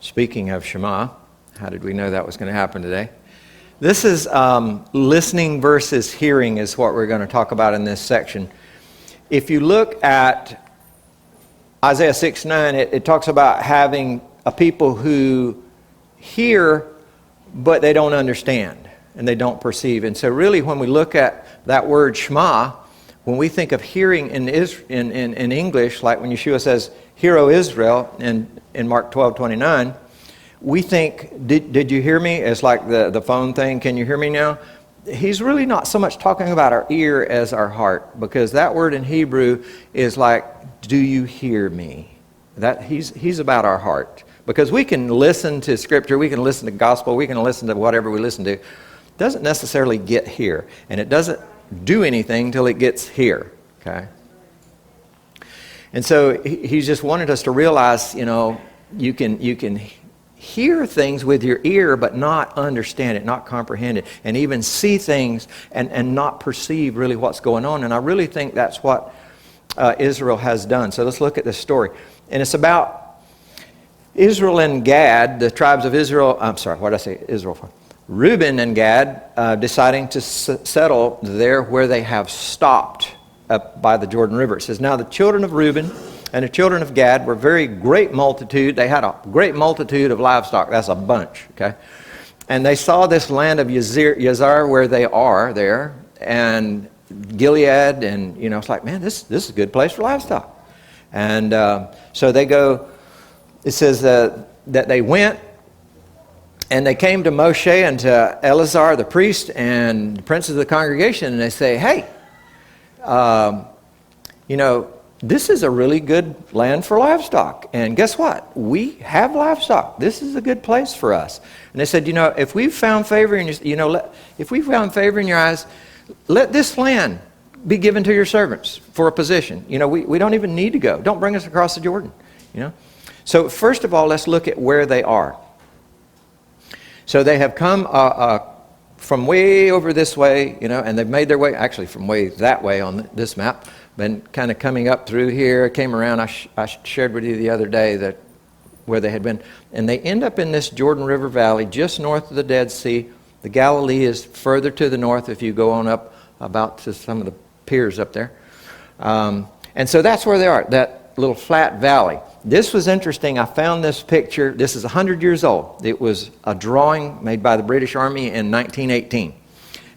Speaking of Shema, how did we know that was going to happen today? This is listening versus hearing is what we're going to talk about in this section. If you look at Isaiah 6:9, it talks about having a people who hear, but they don't understand, and they don't perceive. And so really when we look at that word Shema, when we think of hearing in English, like when Yeshua says, "Hear, O Israel," in Mark 12:29, we think, did you hear me? It's like the phone thing, can you hear me now? He's really not so much talking about our ear as our heart, because that word in Hebrew is like, do you hear me? That he's about our heart. Because we can listen to Scripture, we can listen to gospel, we can listen to whatever we listen to. It doesn't necessarily get here. And it doesn't do anything till it gets here. Okay? And so he's just wanted us to realize, you can hear things with your ear, but not understand it, not comprehend it, and even see things and not perceive really what's going on. And I really think that's what Israel has done. So let's look at this story. And it's about Israel and Gad, the tribes of Israel. I'm sorry, what did I say Israel for? Reuben and Gad deciding to settle there where they have stopped up by the Jordan River. It says, now the children of Reuben and the children of Gad were very great multitude. They had a great multitude of livestock. That's a bunch, okay? And they saw this land of Yazar where they are there, and Gilead, and it's like, man, this is a good place for livestock. And so they go. It says that they went, and they came to Moshe and to Eleazar the priest and the princes of the congregation, and they say, hey, this is a really good land for livestock. And guess what? We have livestock. This is a good place for us. And they said, if we found favor in if we found favor in your eyes, let this land be given to your servants for a position. We don't even need to go. Don't bring us across the Jordan. So first of all, let's look at where they are. So they have come from way over this way, and they've made their way, actually from way that way on this map, been kind of coming up through here, came around. I shared with you the other day that where they had been. And they end up in this Jordan River Valley, just north of the Dead Sea. The Galilee is further to the north if you go on up about to some of the piers up there. And so that's where they are, that little flat valley. This was interesting. I found this picture. This is 100 years old. It was a drawing made by the British Army in 1918.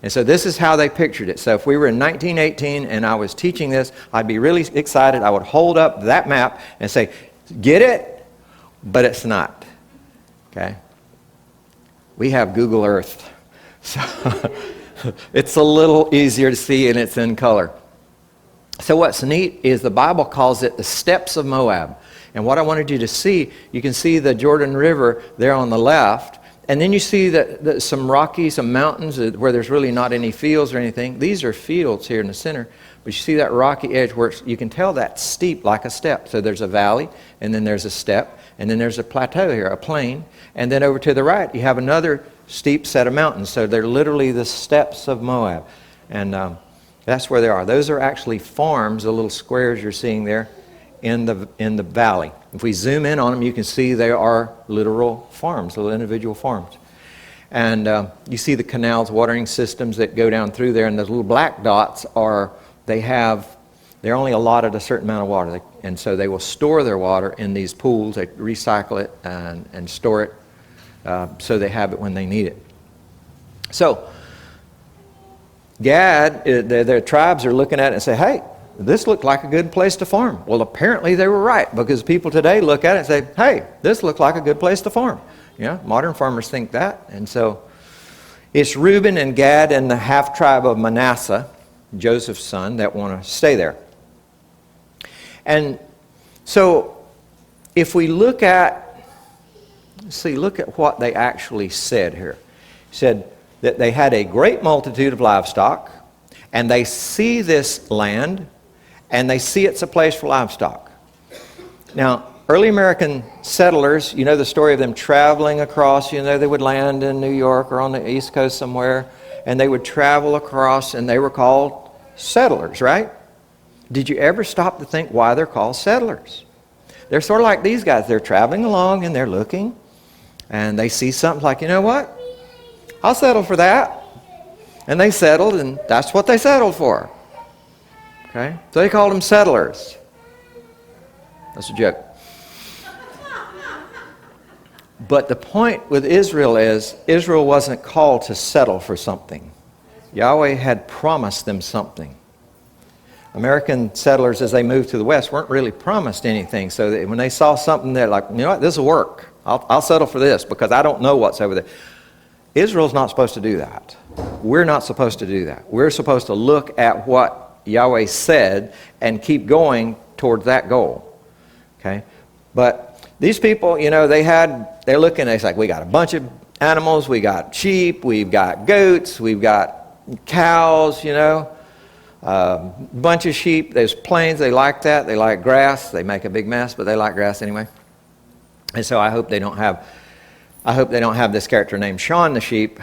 And so this is how they pictured it. So if we were in 1918 and I was teaching this, I'd be really excited. I would hold up that map and say, get it? But it's not. Okay? We have Google Earth. So it's a little easier to see, and it's in color. So what's neat is the Bible calls it the steppes of Moab. And what I wanted you to see, you can see the Jordan River there on the left. And then you see some mountains where there's really not any fields or anything. These are fields here in the center. But you see that rocky edge where you can tell that's steep like a step. So there's a valley, and then there's a step, and then there's a plateau here, a plain. And then over to the right, you have another steep set of mountains. So they're literally the steppes of Moab. And that's where they are. Those are actually farms, the little squares you're seeing there in the valley. If we zoom in on them, you can see they are literal farms, little individual farms. And you see the canals, watering systems that go down through there, and the little black dots they're only allotted a certain amount of water. And so they will store their water in these pools. They recycle it and store it so they have it when they need it. So Gad, their tribes are looking at it and say, hey, this looked like a good place to farm. Well, apparently they were right, because people today look at it and say, hey, this looked like a good place to farm. Modern farmers think that. And so it's Reuben and Gad and the half-tribe of Manasseh, Joseph's son, that want to stay there. And so if we look at what they actually said here. He said that they had a great multitude of livestock, and they see this land, and they see it's a place for livestock. Now, early American settlers, you know the story of them traveling across, they would land in New York or on the East Coast somewhere, and they would travel across, and they were called settlers, right? Did you ever stop to think why they're called settlers? They're sort of like these guys. They're traveling along, and they're looking, And they see something like, you know what? I'll settle for that. And they settled, and that's what they settled for. Okay? So they called them settlers. That's a joke. But the point with Israel is, Israel wasn't called to settle for something. Yahweh had promised them something. American settlers, as they moved to the West, weren't really promised anything. So that when they saw something, they're like, you know what, this will work. I'll settle for this because I don't know what's over there. Israel's not supposed to do that. We're not supposed to do that. We're supposed to look at what Yahweh said and keep going towards that goal. Okay? But these people, you know, they're looking, they're like, we got a bunch of animals, we got sheep, we've got goats, we've got cows, you know, bunch of sheep. There's plains, they like that. They like grass. They make a big mess, but they like grass anyway. And so I hope they don't have this character named Sean the sheep.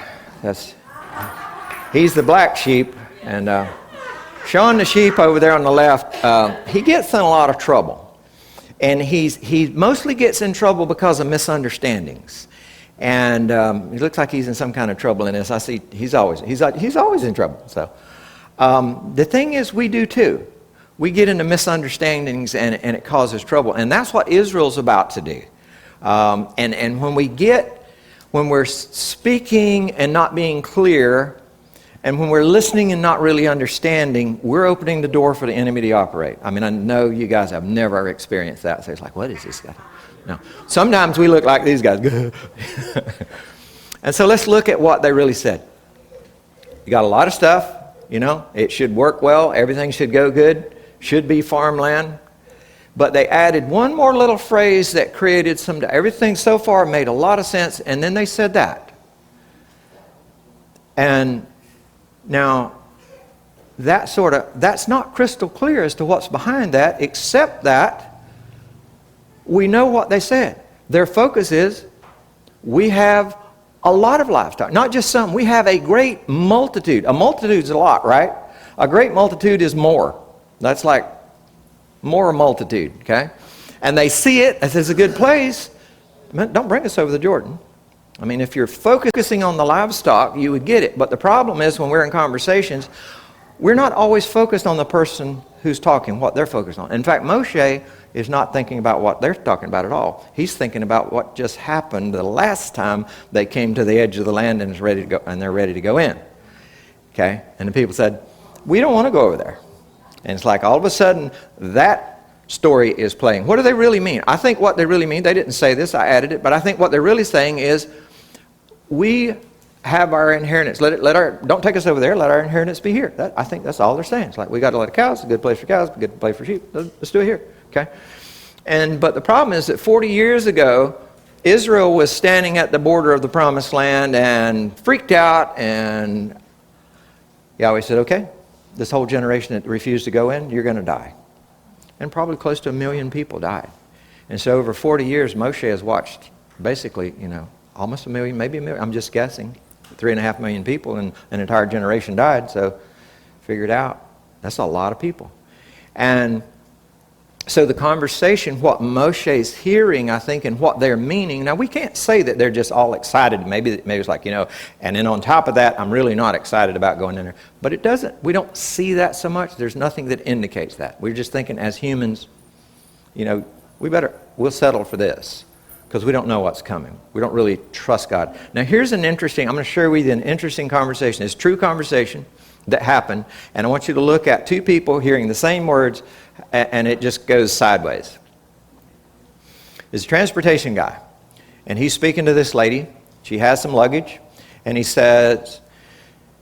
He's the black sheep, and Sean the sheep over there on the left, he gets in a lot of trouble. And he mostly gets in trouble because of misunderstandings. And he looks like he's in some kind of trouble in this. I see he's always in trouble. So the thing is, we do too. We get into misunderstandings, and it causes trouble. And that's what Israel's about to do. And when we're speaking and not being clear, and when we're listening and not really understanding, we're opening the door for the enemy to operate. I mean, I know you guys have never experienced that. So it's like, what is this guy? No. Sometimes we look like these guys. And so let's look at what they really said. You got a lot of stuff, you know. It should work well. Everything should go good. Should be farmland. But they added one more little phrase that created everything so far made a lot of sense. And then they said that. And now, that's not crystal clear as to what's behind that, except that we know what they said. Their focus is, we have a lot of livestock, not just some. We have a great multitude. A multitude's a lot, right? A great multitude is more. That's like more multitude, okay? And they see it as it's a good place. Don't bring us over the Jordan. I mean, if you're focusing on the livestock, you would get it. But the problem is, when we're in conversations, we're not always focused on the person who's talking, what they're focused on. In fact, Moshe is not thinking about what they're talking about at all. He's thinking about what just happened the last time they came to the edge of the land and they're ready to go in. Okay? And the people said, we don't want to go over there. And it's like all of a sudden that story is playing. What do they really mean? I think what they really mean, they didn't say this, I added it, but I think what they're really saying is, we have our inheritance. Don't take us over there. Let our inheritance be here. I think that's all they're saying. It's like, we got a lot of cows. It's a good place for cows. A good place for sheep. Let's do it here. Okay. But the problem is that 40 years ago, Israel was standing at the border of the Promised Land and freaked out. And Yahweh said, "Okay, this whole generation that refused to go in, you're going to die." And probably close to 1 million people died. And so over 40 years, Moshe has watched basically, almost 1 million, maybe 1 million, I'm just guessing, 3.5 million people, and an entire generation died. So figure it out. That's a lot of people. And so the conversation, what Moshe's hearing, I think, and what they're meaning, now we can't say that they're just all excited. Maybe it's like, and then on top of that, I'm really not excited about going in there. But we don't see that so much. There's nothing that indicates that. We're just thinking as humans, we'll settle for this, because we don't know what's coming. We don't really trust God. Now here's I'm going to share with you an interesting conversation. It's true conversation that happened, and I want you to look at two people hearing the same words, and it just goes sideways. There's a transportation guy, and he's speaking to this lady. She has some luggage, and he says,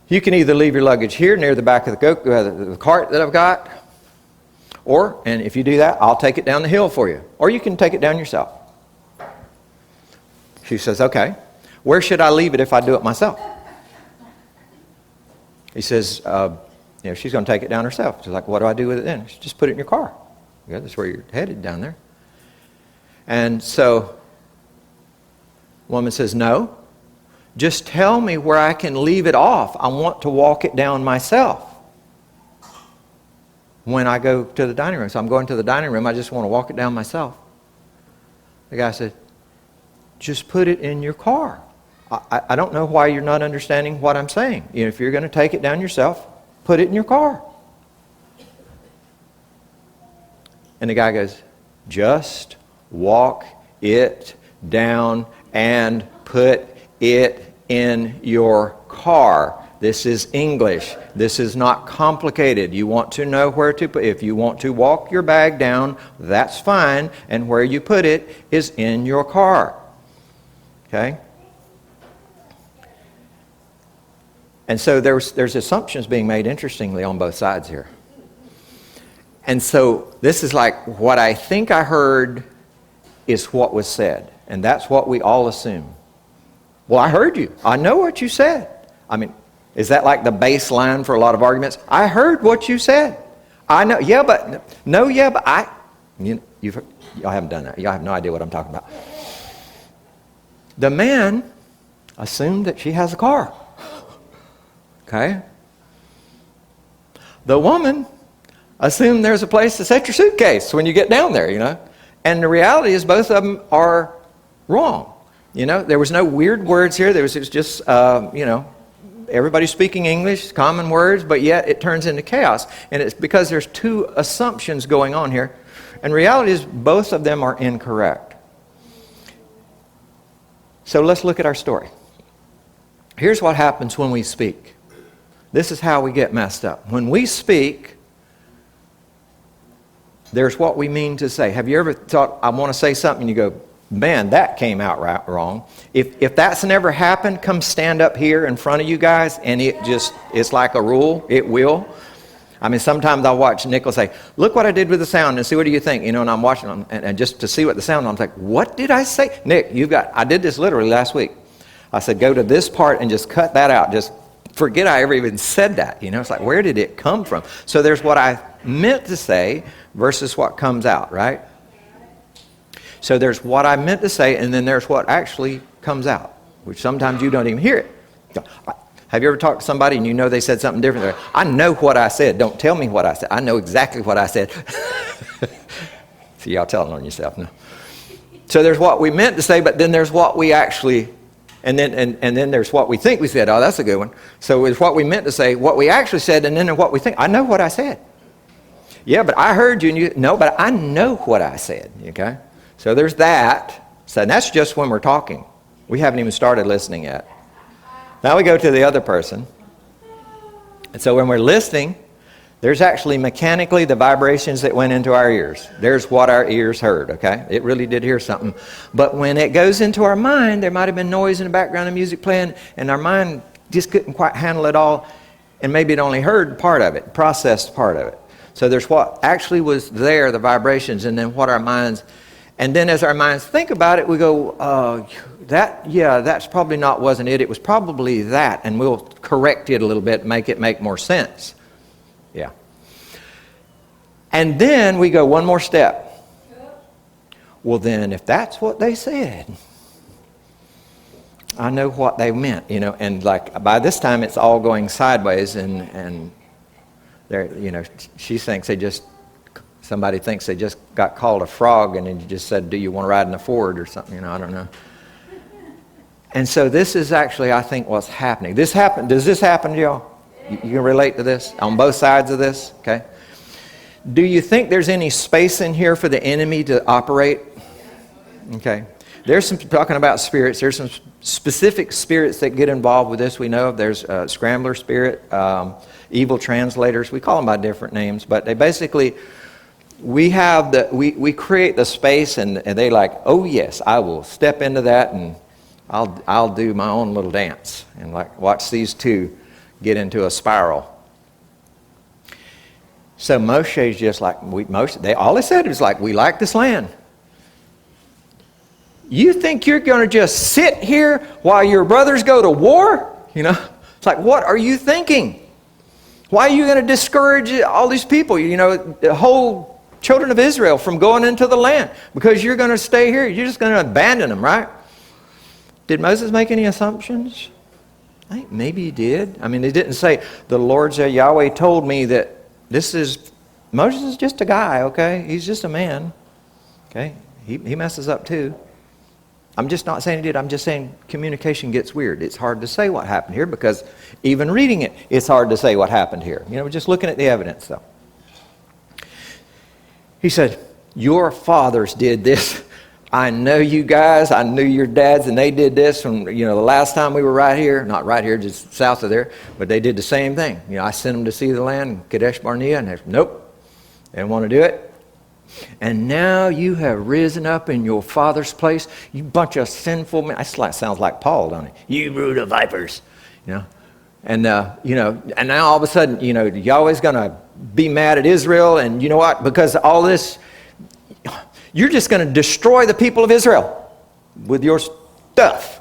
you can either leave your luggage here near the back of the cart that I've got, and if you do that, I'll take it down the hill for you, or you can take it down yourself. She says, okay, where should I leave it if I do it myself? He says, she's going to take it down herself. She's like, what do I do with it then? She just put it in your car. Yeah, that's where you're headed, down there. And so, woman says, no, just tell me where I can leave it off. I want to walk it down myself when I go to the dining room. So I'm going to the dining room. I just want to walk it down myself. The guy said, just put it in your car. I don't know why you're not understanding what I'm saying. You know, if you're going to take it down yourself, put it in your car. And the guy goes, just walk it down and put it in your car. This is English. This is not complicated. You want to know where to put it. If you want to walk your bag down, that's fine. And where you put it is in your car. Okay? And so there's assumptions being made, interestingly, on both sides here. And so this is like what I think I heard is what was said. And that's what we all assume. Well, I heard you. I know what you said. I mean, is that like the baseline for a lot of arguments? I heard what you said. I know. Yeah, but no, yeah, but I. Y'all haven't done that. Y'all have no idea what I'm talking about. The man assumed that she has a car. Okay? The woman assumed there's a place to set your suitcase when you get down there, you know. And the reality is both of them are wrong. You know, there was no weird words here. It was just, everybody speaking English, common words, but yet it turns into chaos. And it's because there's two assumptions going on here. And reality is both of them are incorrect. So let's look at our story. Here's what happens when we speak. This is how we get messed up. When we speak, there's what we mean to say. Have you ever thought, I want to say something, and you go, man, that came out wrong. If that's never happened, come stand up here in front of you guys, and it's like a rule. It will. I mean, sometimes I'll watch Nick will say, look what I did with the sound, and see, what do you think? You know, and I'm watching them, and just to see what the sound, I'm like, what did I say? Nick, I did this literally last week. I said, go to this part and just cut that out. Just forget I ever even said that. You know, it's like, where did it come from? So there's what I meant to say versus what comes out, right? So there's what I meant to say, and then there's what actually comes out, which sometimes you don't even hear it. Have you ever talked to somebody and you know they said something different? Like, I know what I said. Don't tell me what I said. I know exactly what I said. See, y'all telling on yourself now. So there's what we meant to say, but then there's what we actually, and then there's what we think we said. Oh, that's a good one. So it's what we meant to say, what we actually said, and then what we think. I know what I said. Yeah, but I heard you, and you, no, but I know what I said, okay? So there's that. So that's just when we're talking. We haven't even started listening yet. Now we go to the other person. And so when we're listening, there's actually mechanically the vibrations that went into our ears. There's what our ears heard, okay? It really did hear something. But when it goes into our mind, there might have been noise in the background of music playing, and our mind just couldn't quite handle it all, and maybe it only heard part of it, processed part of it. So there's what actually was there, the vibrations, and then what our minds... And then as our minds think about it, we go, that's probably wasn't it. It was probably that. And we'll correct it a little bit, make it make more sense. Yeah. And then we go one more step. Well, then if that's what they said, I know what they meant, you know. And like by this time it's all going sideways, and there, you know, she thinks somebody thinks they just got called a frog, and then you just said, do you want to ride in a Ford or something? You know, I don't know. And so this is actually, I think, what's happening. Does this happen to y'all? You can relate to this on both sides of this? Okay. Do you think there's any space in here for the enemy to operate? Okay. There's some, talking about spirits, there's some specific spirits that get involved with this. We know there's a scrambler spirit, evil translators. We call them by different names, but they basically... We create the space, and they like, oh yes, I will step into that, and I'll do my own little dance, and like watch these two get into a spiral. So Moshe's just like all they said was like, we like this land. You think you're going to just sit here while your brothers go to war? You know, it's like, what are you thinking? Why are you going to discourage all these people? You know, the whole children of Israel from going into the land, because you're going to stay here. You're just going to abandon them, right? Did Moses make any assumptions? I think maybe he did. I mean, he didn't say, the Lord said, Yahweh told me that Moses is just a guy, okay? He's just a man, okay? He messes up too. I'm just not saying he did. I'm just saying communication gets weird. It's hard to say what happened here because even reading it, it's hard to say what happened here. Just looking at the evidence, though. He said, your fathers did this. I know you guys. I knew your dads, and they did this from, the last time we were right here. Not right here, just south of there. But they did the same thing. I sent them to see the land, Kadesh Barnea, and they said, nope. They didn't want to do it. And now you have risen up in your father's place, you bunch of sinful men. That sounds like Paul, don't it? You brood of vipers, And now all of a sudden, Yahweh's going to be mad at Israel, and you know what? Because all this, you're just going to destroy the people of Israel with your stuff.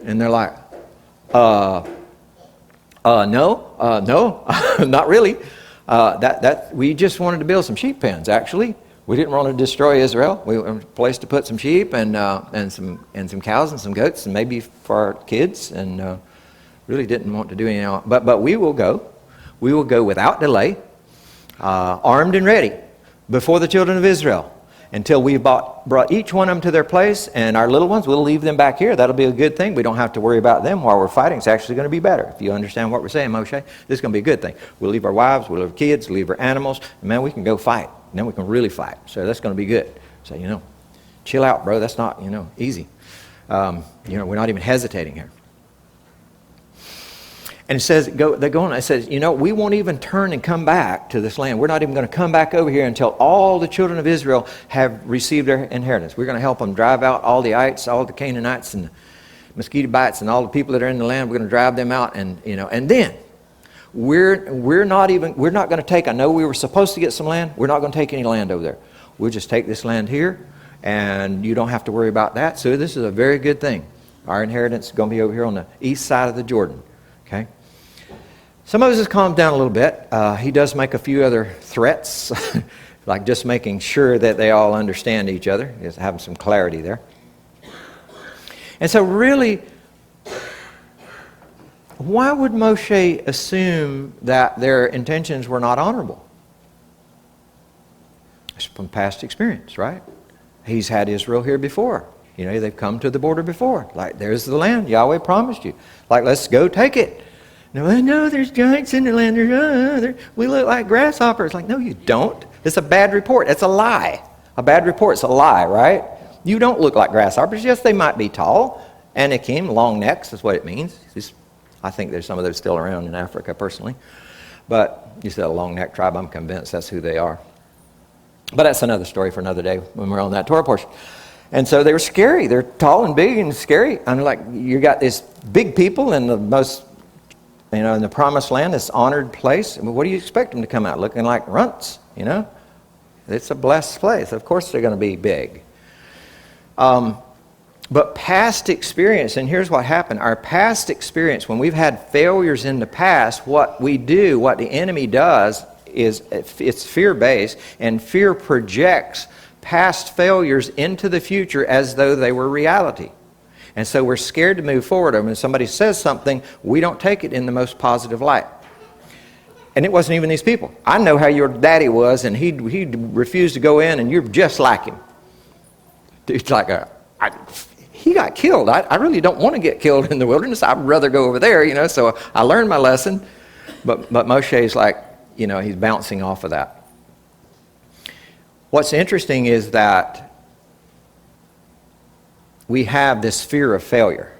And they're like, no, not really. We just wanted to build some sheep pens, actually. We didn't want to destroy Israel. We wanted a place to put some sheep and some cows and some goats and maybe for our kids, and really didn't want to do anything else. But we will go. We will go without delay, armed and ready, before the children of Israel, until we've brought each one of them to their place, and our little ones, we'll leave them back here. That'll be a good thing. We don't have to worry about them while we're fighting. It's actually going to be better. If you understand what we're saying, Moshe, this is going to be a good thing. We'll leave our wives, we'll leave our kids, leave our animals, and man, we can go fight. And then we can really fight. So that's going to be good. So, chill out, bro. That's not, easy. We're not even hesitating here. And it says, they go on, it says, we won't even turn and come back to this land. We're not even going to come back over here until all the children of Israel have received their inheritance. We're going to help them drive out all the ites, all the Canaanites and the mosquito bites and all the people that are in the land. We're going to drive them out, and then we're not going to take, I know we were supposed to get some land. We're not going to take any land over there. We'll just take this land here, and you don't have to worry about that. So this is a very good thing. Our inheritance is going to be over here on the east side of the Jordan. Okay? So Moses calms down a little bit. He does make a few other threats, like just making sure that they all understand each other, just having some clarity there. And so really, why would Moshe assume that their intentions were not honorable? It's from past experience, right? He's had Israel here before. They've come to the border before. Like, there's the land Yahweh promised you. Like, let's go take it. No, there's giants in the land. We look like grasshoppers. Like, no, you don't. It's a bad report. It's a lie. A bad report's a lie, right? You don't look like grasshoppers. Yes, they might be tall. Anakim, long necks, is what it means. I think there's some of those still around in Africa, personally. But you said a long neck tribe, I'm convinced that's who they are. But that's another story for another day when we're on that Torah portion. And so they were scary. They're tall and big and scary. I'm like, you got these big people in the most, in the promised land, this honored place. I mean, what do you expect them to come out looking like runts? It's a blessed place. Of course they're going to be big. But past experience, and here's what happened. Our past experience, when we've had failures in the past, what we do, what the enemy does, is it's fear-based, and fear projects past failures into the future as though they were reality. And so we're scared to move forward. When somebody says something, we don't take it in the most positive light. And it wasn't even these people. I know how your daddy was, and he refused to go in, and you're just like him. It's like, he got killed. I really don't want to get killed in the wilderness. I'd rather go over there, So I learned my lesson. But Moshe's like, he's bouncing off of that. What's interesting is that we have this fear of failure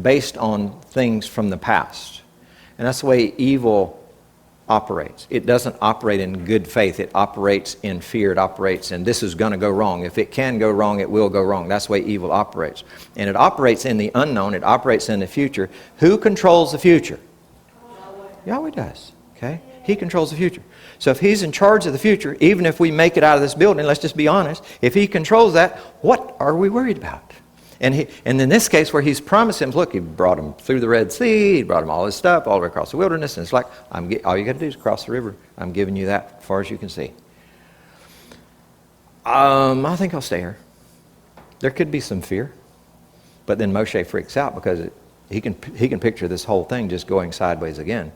based on things from the past. And that's the way evil operates. It doesn't operate in good faith. It operates in fear. It operates in this is going to go wrong. If it can go wrong, it will go wrong. That's the way evil operates. And it operates in the unknown. It operates in the future. Who controls the future? Yahweh does. Okay? He controls the future. So if he's in charge of the future, even if we make it out of this building, let's just be honest, if he controls that, what are we worried about? And in this case where he's promised him, look, he brought him through the Red Sea, he brought him all this stuff, all the way across the wilderness, and it's like, all you got to do is cross the river. I'm giving you that as far as you can see. I think I'll stay here. There could be some fear. But then Moshe freaks out because he can picture this whole thing just going sideways again.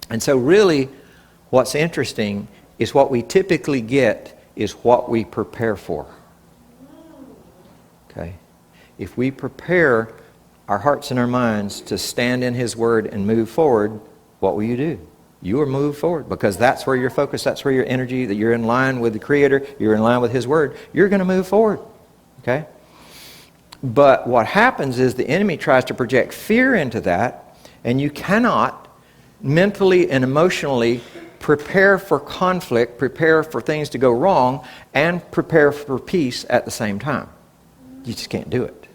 And so really, what's interesting is what we typically get is what we prepare for. Okay? If we prepare our hearts and our minds to stand in His Word and move forward, what will you do? You will move forward because that's where your focus, that's where your energy, that you're in line with the Creator, you're in line with His Word. You're going to move forward. Okay? But what happens is the enemy tries to project fear into that, and you cannot mentally and emotionally prepare for conflict, prepare for things to go wrong, and prepare for peace at the same time. You just can't do it.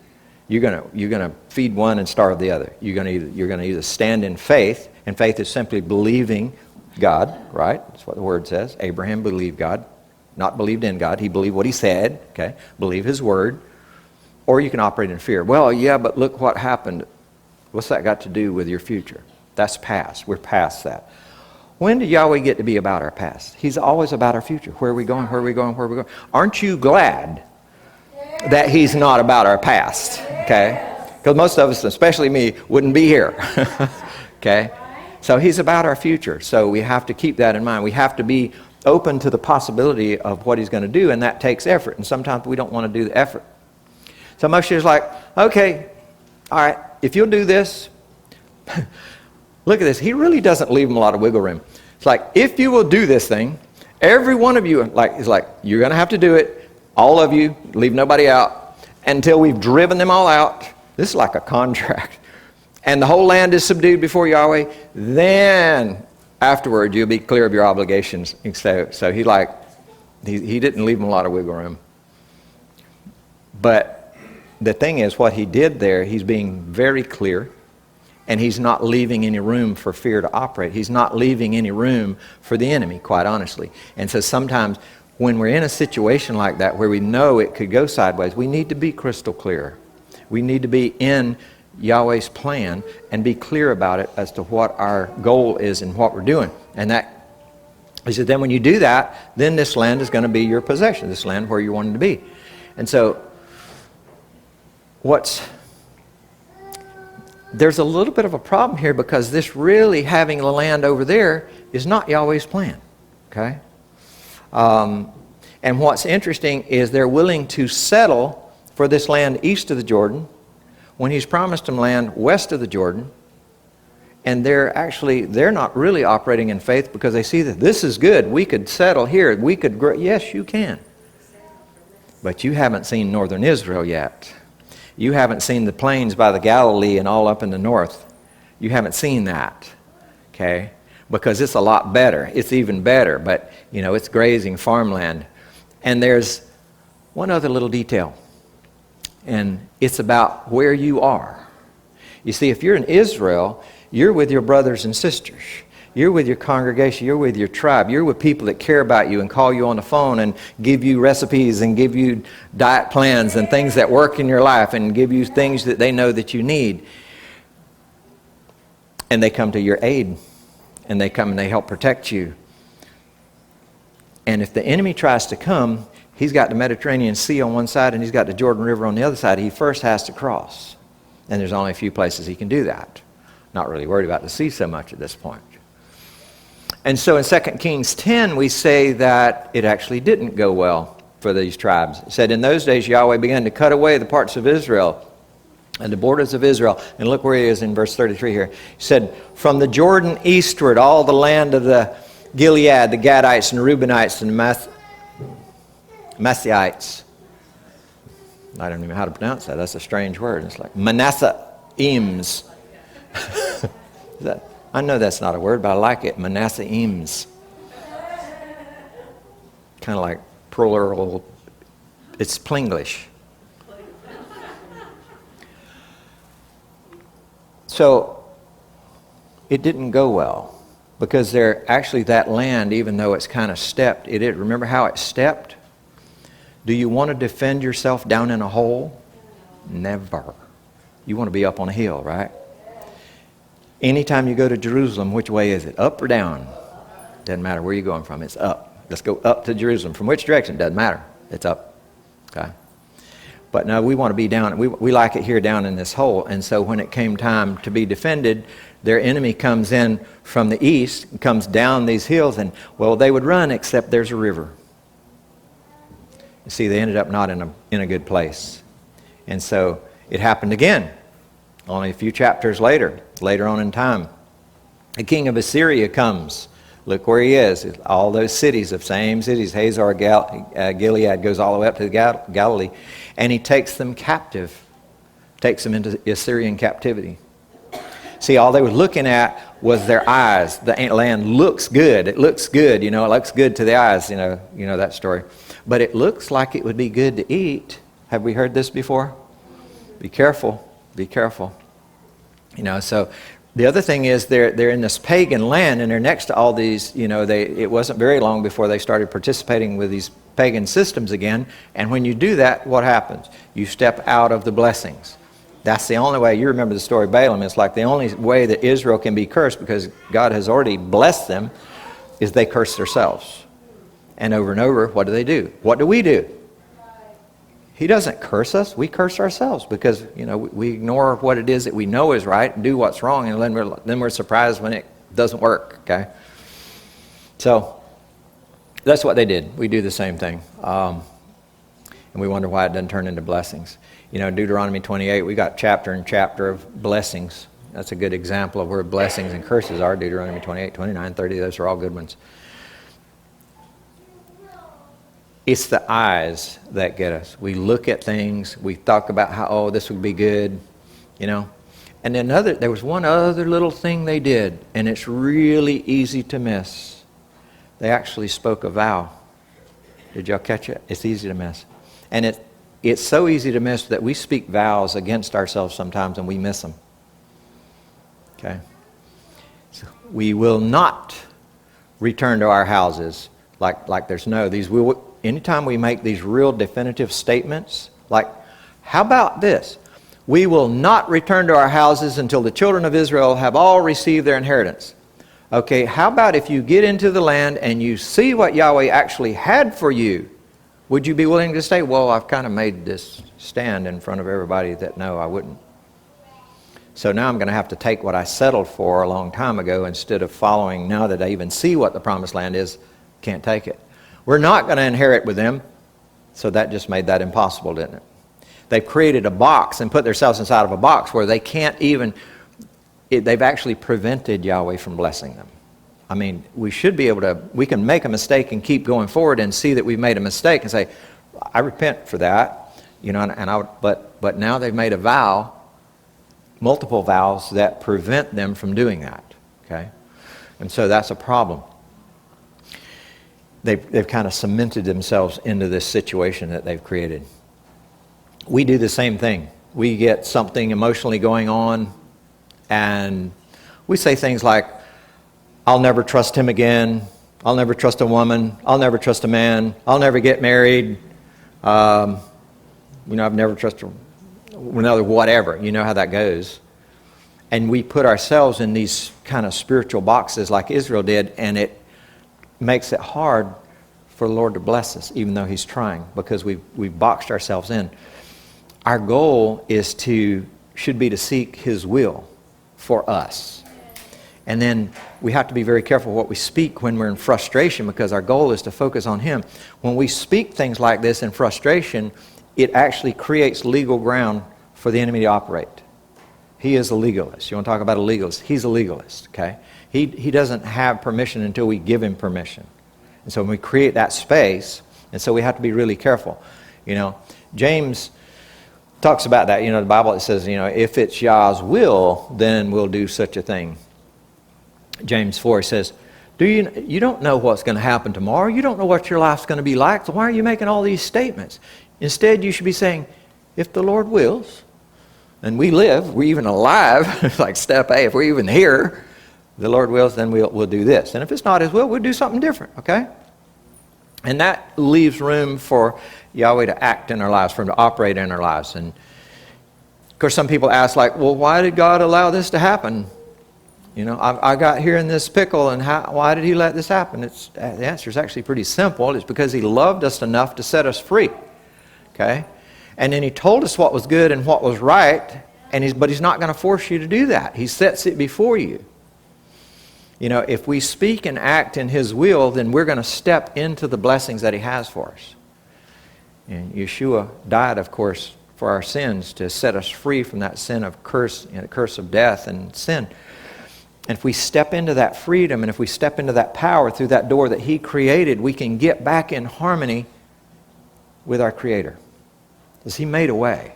You're gonna feed one and starve the other. You're gonna either stand in faith, and faith is simply believing God, right? That's what the Word says. Abraham believed God, not believed in God. He believed what He said. Okay, believe His Word. Or you can operate in fear. Well, yeah, but look what happened. What's that got to do with your future? That's past. We're past that. When did Yahweh get to be about our past? He's always about our future. Where are we going? Where are we going? Where are we going? Aren't you glad that He's not about our past? Okay? Because most of us, especially me, wouldn't be here. Okay? So He's about our future. So we have to keep that in mind. We have to be open to the possibility of what He's going to do, and that takes effort. And sometimes we don't want to do the effort. So most of you is like, okay, all right, if you'll do this, look at this. He really doesn't leave them a lot of wiggle room. It's like, if you will do this thing, every one of you is like, you're going to have to do it. All of you, leave nobody out, until we've driven them all out. This is like a contract. And the whole land is subdued before Yahweh. Then, afterward, you'll be clear of your obligations. So he didn't leave them a lot of wiggle room. But the thing is, what He did there, He's being very clear, and He's not leaving any room for fear to operate. He's not leaving any room for the enemy, quite honestly. And so sometimes when we're in a situation like that where we know it could go sideways, we need to be crystal clear. We need to be in Yahweh's plan and be clear about it as to what our goal is and what we're doing. And that, He said, then when you do that, then this land is going to be your possession, this land where you're wanting to be. And so there's a little bit of a problem here, because this really having the land over there is not Yahweh's plan. Okay? And what's interesting is they're willing to settle for this land east of the Jordan when He's promised them land west of the Jordan. And they're not really operating in faith, because they see that this is good. We could settle here. We could grow. Yes, you can. But you haven't seen northern Israel yet. You haven't seen the plains by the Galilee and all up in the north. You haven't seen that, okay? Because it's a lot better. It's even better, but, it's grazing farmland. And there's one other little detail, and it's about where you are. You see, if you're in Israel, you're with your brothers and sisters. You're with your congregation. You're with your tribe. You're with people that care about you and call you on the phone and give you recipes and give you diet plans and things that work in your life and give you things that they know that you need. And they come to your aid. And they come and they help protect you. And if the enemy tries to come, he's got the Mediterranean Sea on one side and he's got the Jordan River on the other side. He first has to cross. And there's only a few places he can do that. Not really worried about the sea so much at this point. And so in 2 Kings 10, we say that it actually didn't go well for these tribes. It said, in those days Yahweh began to cut away the parts of Israel and the borders of Israel. And look where He is in verse 33 here. He said, from the Jordan eastward, all the land of the Gilead, the Gadites and the Reubenites and the Masseites. I don't even know how to pronounce that. That's a strange word. It's like Manasseims. I know that's not a word, but I like it. Manasseims. Kind of like plural. It's Plinglish. So it didn't go well, because that land, even though it's kind of stepped, it did. Remember how it stepped? Do you want to defend yourself down in a hole? Never. You want to be up on a hill, right? Anytime you go to Jerusalem, which way is it? Up or down? Doesn't matter where you're going from. It's up. Let's go up to Jerusalem. From which direction? Doesn't matter. It's up. Okay? But no, we want to be down. We like it here down in this hole. And so when it came time to be defended, their enemy comes in from the east, comes down these hills, and, well, they would run except there's a river. You see, they ended up not in a good place. And so it happened again, only a few chapters later on in time. The king of Assyria comes. Look where he is. All those cities, the same cities, Hazor, Gilead, goes all the way up to Galilee. And he takes them captive, takes them into Assyrian captivity. See, all they were looking at was their eyes. The land looks good. It looks good, it looks good to the eyes, you know that story. But it looks like it would be good to eat. Have we heard this before? Be careful, be careful. So the other thing is they're in this pagan land, and they're next to all these, it wasn't very long before they started participating with these pagan systems again. And when you do that, what happens? You step out of the blessings. That's the only way. You remember the story of Balaam. It's like the only way that Israel can be cursed, because God has already blessed them, is they curse themselves. And over, what do? What do we do? He doesn't curse us. We curse ourselves because, we ignore what it is that we know is right and do what's wrong, and then we're surprised when it doesn't work, okay? So that's what they did. We do the same thing. And we wonder why it doesn't turn into blessings. Deuteronomy 28, we got chapter and chapter of blessings. That's a good example of where blessings and curses are. Deuteronomy 28, 29, 30, those are all good ones. It's the eyes that get us. We look at things, we talk about how, this would be good, And then there was one other little thing they did, and it's really easy to miss. They actually spoke a vow. Did y'all catch it? It's easy to miss. And it's so easy to miss that we speak vows against ourselves sometimes and we miss them. Okay? So we will not return to our houses like there's no. Anytime we make these real definitive statements, like, how about this? We will not return to our houses until the children of Israel have all received their inheritance. Okay, how about if you get into the land and you see what Yahweh actually had for you? Would you be willing to say, well, I've kind of made this stand in front of everybody that no, I wouldn't. So now I'm going to have to take what I settled for a long time ago instead of following now that I even see what the promised land is, can't take it. We're not going to inherit with them. So that just made that impossible, didn't it? They've created a box and put themselves inside of a box where they can't even, they've actually prevented Yahweh from blessing them. I mean, we should be able to, we can make a mistake and keep going forward and see that we've made a mistake and say, I repent for that, but now they've made a vow, multiple vows that prevent them from doing that, okay? And so that's a problem. They've kind of cemented themselves into this situation that they've created. We do the same thing. We get something emotionally going on, and we say things like, I'll never trust him again. I'll never trust a woman. I'll never trust a man. I'll never get married. I've never trusted another whatever. You know how that goes. And we put ourselves in these kind of spiritual boxes like Israel did, and it makes it hard for the Lord to bless us, even though he's trying, because we've boxed ourselves in. Our goal should be to seek his will for us. And then we have to be very careful what we speak when we're in frustration, because our goal is to focus on him. When we speak things like this in frustration, it actually creates legal ground for the enemy to operate. He is a legalist. You want to talk about a legalist? He's a legalist, okay? He doesn't have permission until we give him permission. And so when we create that space, and so we have to be really careful. James talks about that. The Bible, it says, if it's Yah's will, then we'll do such a thing. James 4 says, you don't know what's going to happen tomorrow. You don't know what your life's going to be like. So why are you making all these statements? Instead, you should be saying, if the Lord wills, and we live, we're even alive, like step A, if we're even here, the Lord wills, then we'll do this. And if it's not his will, we'll do something different, okay? And that leaves room for Yahweh to act in our lives, for him to operate in our lives. And of course, some people ask, like, well, why did God allow this to happen? I got here in this pickle, and why did he let this happen? The answer is actually pretty simple. It's because he loved us enough to set us free, okay? And then he told us what was good and what was right, but he's not going to force you to do that. He sets it before you. If we speak and act in his will, then we're going to step into the blessings that he has for us. And Yeshua died, of course, for our sins, to set us free from that sin of curse, curse of death and sin. And if we step into that freedom, and if we step into that power through that door that He created, we can get back in harmony with our Creator. Because He made a way.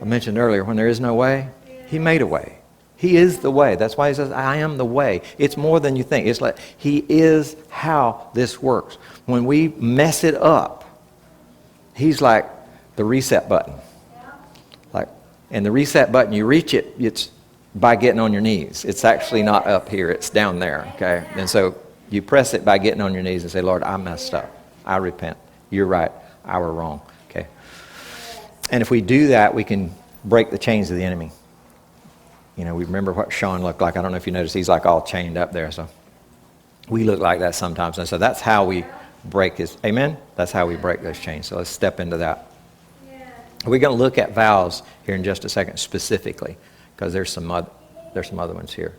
I mentioned earlier, when there is no way, He made a way. He is the way. That's why He says, I am the way. It's more than you think. It's like He is how this works. When we mess it up, He's like the reset button. And the reset button, you reach it, it's by getting on your knees. It's actually not up here, it's down there, okay? And so you press it by getting on your knees and say, Lord, I messed up. I repent. You're right. I were wrong, okay? And if we do that, we can break the chains of the enemy. We remember what Sean looked like. I don't know if you noticed, he's like all chained up there. So we look like that sometimes. And so that's how we break his, amen? That's how we break those chains. So let's step into that. We're going to look at vows here in just a second specifically, because there's some other ones here.